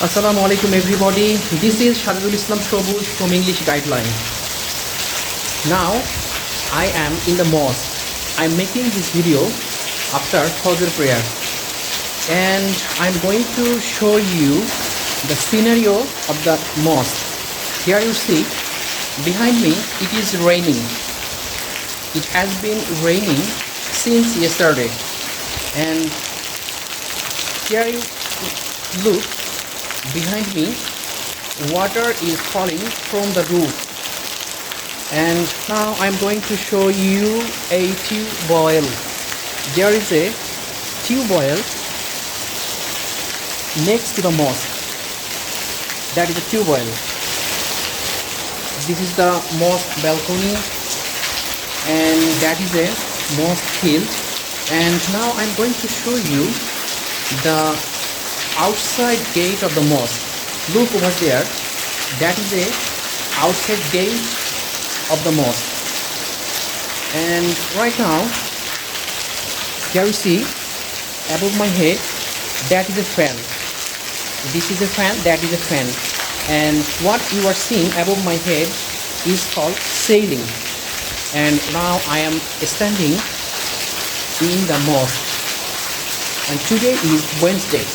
Assalamu alaikum everybody. This is sajedulislamsobuj from English Guideline. Now I am in the mosque. I'm making this video after Fajr prayer, and I'm going to show you the scenario of the mosque. Here you see behind me it is raining. It has been raining since yesterday, and here you look behind me, water is falling from the roof, and now I'm going to show you a tube boil. There is a tube boil next to the mosque. That is a tube boil. This is the mosque balcony, and that is a mosque field. And now I'm going to show you the outside gate of the mosque. Look over there, that is a outside gate of the mosque. And right now, here you see above my head, that is a fan. This is a fan, that is a fan. And what you are seeing above my head is called ceiling. And now I am standing in the mosque, and today is Wednesday.